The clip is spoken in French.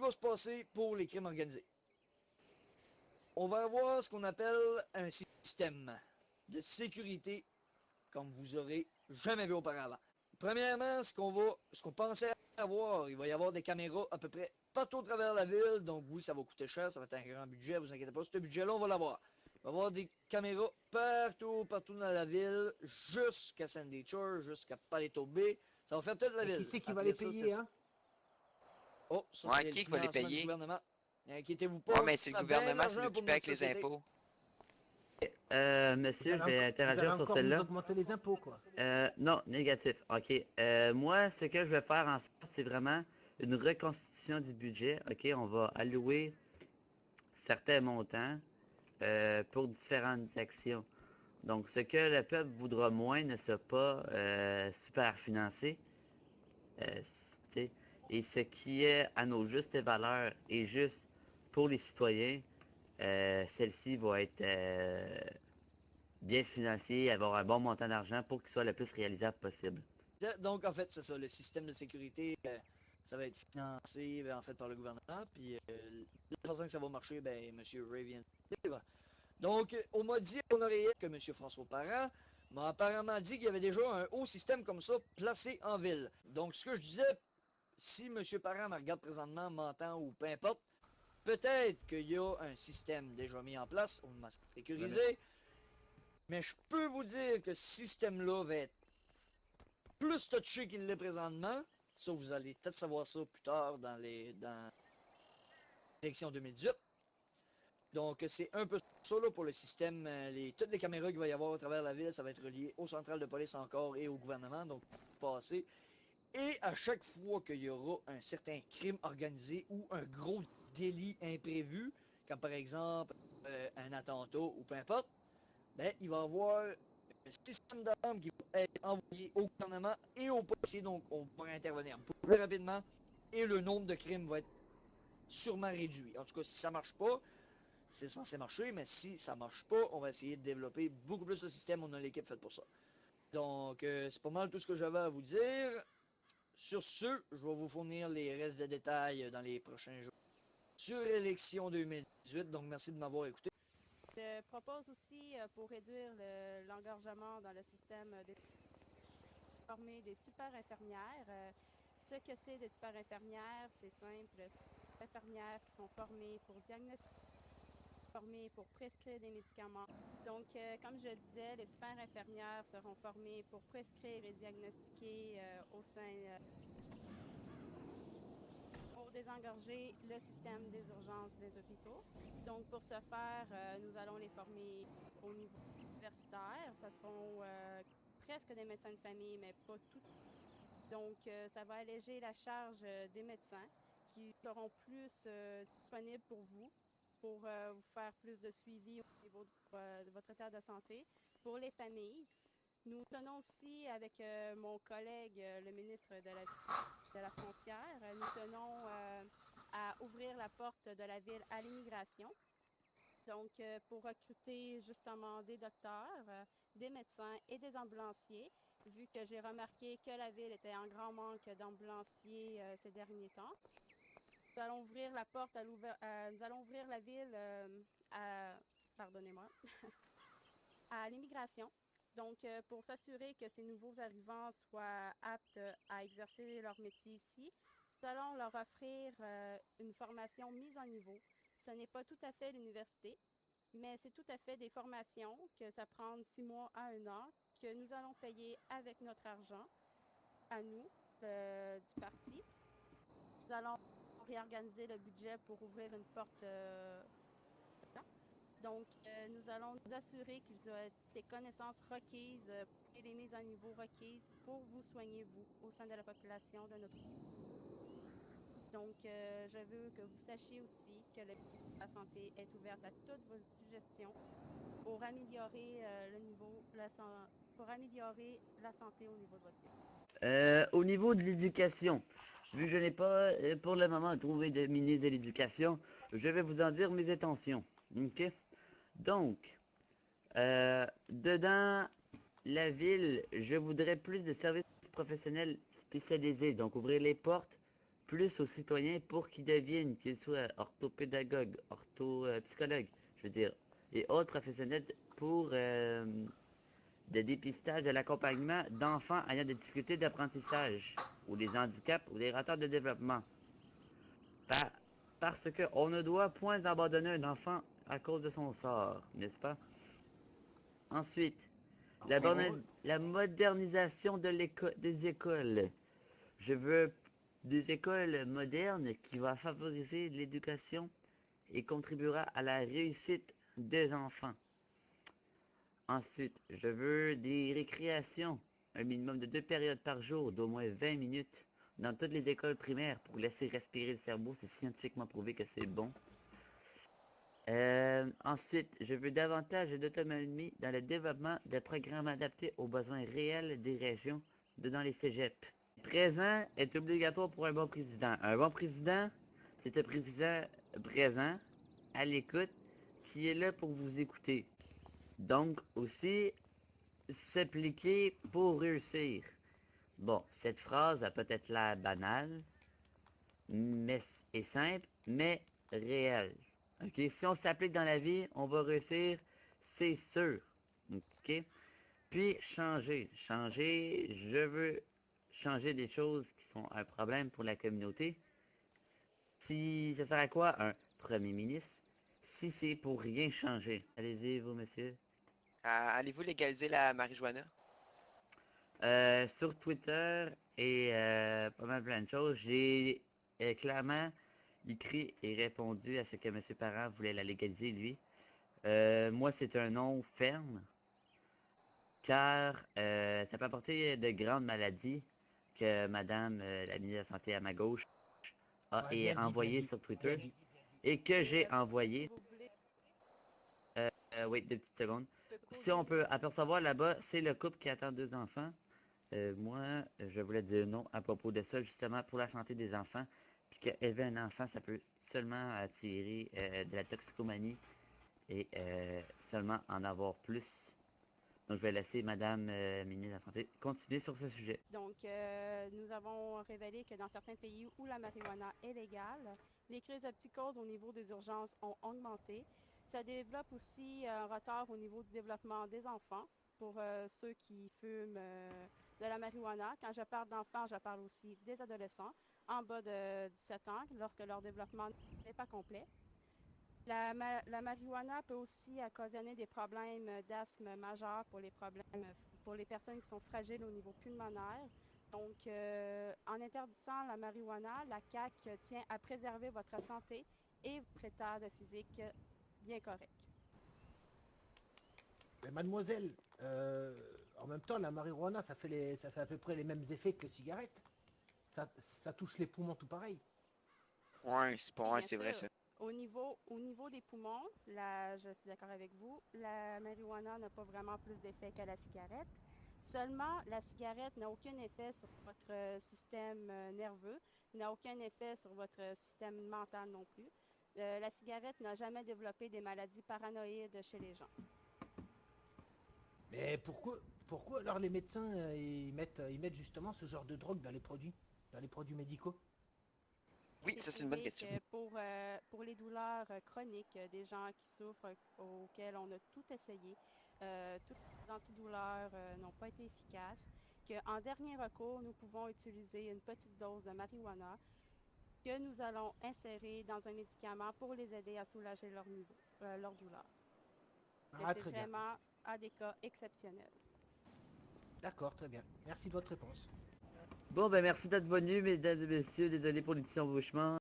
va se passer pour les crimes organisés? On va avoir ce qu'on appelle un système de sécurité comme vous aurez jamais vu auparavant. Premièrement, ce qu'on pensait avoir, il va y avoir des caméras à peu près partout à travers la ville. Donc oui, ça va coûter cher, ça va être un grand budget, vous inquiétez pas. Ce budget-là, on va l'avoir. Il va y avoir des caméras partout dans la ville, jusqu'à Sandy Shore, jusqu'à Paleto Bay. Ça va faire toute la Et qui ville. c'est qui va Après les ça, payer, hein? oh, ça Ouais, c'est le qui va les financement du payer? gouvernement. Inquiétez-vous Ouais, pas, mais c'est on le a bien gouvernement qui d'argent pour l'occupait avec notre les société. impôts. Monsieur, je vais Vous allez interagir sur encore celle-là. vous augmenter les impôts, quoi. Non, négatif. OK. Moi, ce que je vais faire en sorte, c'est vraiment une reconstitution du budget. OK, on va allouer certains montants pour différentes actions. Donc, ce que le peuple voudra moins ne sera pas super financé. Tu sais, et ce qui est à nos justes valeurs et juste pour les citoyens, celle-ci va être bien financée, avoir un bon montant d'argent pour qu'il soit le plus réalisable possible. Donc, en fait, c'est ça, le système de sécurité, ça va être financé en fait par le gouvernement. Puis, la façon que ça va marcher, ben, M. Ray vient de dire. Donc, on m'a dit à l'oreillette que M. François Parent m'a apparemment dit qu'il y avait déjà un haut système comme ça placé en ville. Donc, ce que je disais, si M. Parent me regarde présentement, m'entend ou peu importe, peut-être qu'il y a un système déjà mis en place, on m'a sécurisé, mais je peux vous dire que ce système-là va être plus touché qu'il l'est présentement. Ça, vous allez peut-être savoir ça plus tard dans l'élection 2018. Donc, c'est un peu ça là, pour le système. Toutes les caméras qu'il va y avoir à travers la ville, ça va être relié aux centrales de police encore et au gouvernement. Donc, passer. Et à chaque fois qu'il y aura un certain crime organisé ou un gros délit imprévu, comme par exemple un attentat ou peu importe, ben, il va y avoir un système d'alarme qui va être envoyé au gouvernement et aux policiers, donc on pourra intervenir plus rapidement et le nombre de crimes va être sûrement réduit. En tout cas, si ça marche pas, c'est censé marcher, mais si ça marche pas, on va essayer de développer beaucoup plus le système, on a l'équipe faite pour ça. Donc, c'est pas mal tout ce que j'avais à vous dire. Sur ce, je vais vous fournir les restes de détails dans les prochains jours sur l'élection 2018, donc merci de m'avoir écouté. Je propose aussi, pour réduire l'engorgement dans le système, de former des super infirmières. Ce que c'est des super infirmières, c'est simple. Des infirmières qui sont formées pour diagnostiquer, formées pour prescrire des médicaments. Donc, comme je disais, les super infirmières seront formées pour prescrire et diagnostiquer au sein pour désengorger le système des urgences des hôpitaux. Donc, pour ce faire, nous allons les former au niveau universitaire. Ça seront presque des médecins de famille, mais pas tout. Donc, ça va alléger la charge des médecins qui seront plus disponibles pour vous vous faire plus de suivi au niveau de votre état de santé. Pour les familles, nous tenons aussi avec mon collègue, le ministre de la Frontière, nous tenons à ouvrir la porte de la ville à l'immigration. Donc, pour recruter justement des docteurs, des médecins et des ambulanciers, vu que j'ai remarqué que la ville était en grand manque d'ambulanciers ces derniers temps. Nous allons ouvrir la porte nous allons ouvrir la ville pardonnez-moi, à l'immigration. Donc, pour s'assurer que ces nouveaux arrivants soient aptes à exercer leur métier ici, nous allons leur offrir une formation mise en niveau. Ce n'est pas tout à fait l'université, mais c'est tout à fait des formations que ça prend 6 mois à 1 an, que nous allons payer avec notre argent, à nous, du parti. Nous allons réorganiser le budget pour ouvrir une porte donc, nous allons nous assurer qu'ils ont les connaissances requises et les mises à niveau requises pour vous soigner, vous, au sein de la population de notre pays. Donc, je veux que vous sachiez aussi que la santé est ouverte à toutes vos suggestions pour améliorer pour améliorer la santé au niveau de votre pays. Au niveau de l'éducation, vu que je n'ai pas pour le moment trouvé de ministre de l'éducation, je vais vous en dire mes intentions. OK? Donc, dedans la ville, je voudrais plus de services professionnels spécialisés. Donc, ouvrir les portes plus aux citoyens pour qu'ils deviennent, qu'ils soient orthopédagogues, orthopsychologues, je veux dire, et autres professionnels pour de dépistage, de l'accompagnement d'enfants ayant des difficultés d'apprentissage, ou des handicaps, ou des retards de développement. Par- Parce qu'on ne doit point abandonner un enfant à cause de son sort, n'est-ce pas? Ensuite, la modernisation des écoles. Je veux des écoles modernes qui vont favoriser l'éducation et contribuera à la réussite des enfants. Ensuite, je veux des récréations, un minimum de 2 périodes par jour d'au moins 20 minutes dans toutes les écoles primaires pour laisser respirer le cerveau. C'est scientifiquement prouvé que c'est bon. Ensuite, je veux davantage d'autonomie dans le développement de programmes adaptés aux besoins réels des régions dans les cégeps. Présent est obligatoire pour un bon président. Un bon président, c'est un président présent, à l'écoute, qui est là pour vous écouter. Donc, aussi, s'appliquer pour réussir. Bon, cette phrase a peut-être l'air banale, mais est simple, mais réelle. Ok, si on s'applique dans la vie, on va réussir, c'est sûr. Ok, puis changer. Je veux changer des choses qui sont un problème pour la communauté. Si ça sert à quoi un premier ministre? Si c'est pour rien changer. Allez-y, vous, monsieur. Allez-vous légaliser la marijuana? Sur Twitter et pas mal plein de choses, j'ai clairement écrit et répondu à ce que M. Parent voulait la légaliser, lui. Moi, c'est un non ferme, car ça peut apporter de grandes maladies que Madame la ministre de la Santé à ma gauche a Ouais, bien dit, envoyé bien dit, sur bien Twitter dit. et que j'ai Si envoyé. vous voulez, Oui, 2 petites secondes. je peux Si on peut causer. apercevoir là-bas, c'est le couple qui attend 2 enfants. Moi, je voulais dire non à propos de ça, justement pour la santé des enfants. Puis qu'élever un enfant, ça peut seulement attirer de la toxicomanie et seulement en avoir plus. Donc, je vais laisser Madame ministre de la Santé continuer sur ce sujet. Donc, nous avons révélé que dans certains pays où la marijuana est légale, les crises de psychose au niveau des urgences ont augmenté. Ça développe aussi un retard au niveau du développement des enfants pour ceux qui fument de la marijuana. Quand je parle d'enfants, je parle aussi des adolescents en bas de 17 ans lorsque leur développement n'est pas complet. La marijuana peut aussi occasionner des problèmes d'asthme majeurs pour les personnes qui sont fragiles au niveau pulmonaire. Donc, en interdisant la marijuana, la CAQ tient à préserver votre santé et votre état de physique bien correct. Mais mademoiselle, en même temps, la marijuana, ça fait à peu près les mêmes effets que les cigarettes. Ça, ça touche les poumons tout pareil. Ouais, Et bien c'est vrai sûr, ça. au niveau des poumons, je suis d'accord avec vous, la marijuana n'a pas vraiment plus d'effet que la cigarette. Seulement, la cigarette n'a aucun effet sur votre système nerveux, n'a aucun effet sur votre système mental non plus. La cigarette n'a jamais développé des maladies paranoïdes chez les gens. Mais pourquoi alors les médecins ils mettent justement ce genre de drogue dans les produits médicaux? Oui, C'est ça c'est une bonne prouvé question. que pour les douleurs chroniques, des gens qui souffrent, auxquels on a tout essayé, toutes les antidouleurs n'ont pas été efficaces, qu'en dernier recours, nous pouvons utiliser une petite dose de marijuana que nous allons insérer dans un médicament pour les aider à soulager leur douleur. Mais Ah, c'est très bien. vraiment à des cas exceptionnels. D'accord, très bien. Merci de votre réponse. Bon, ben merci d'être venu, mesdames et messieurs. Désolé pour les petits embauchements.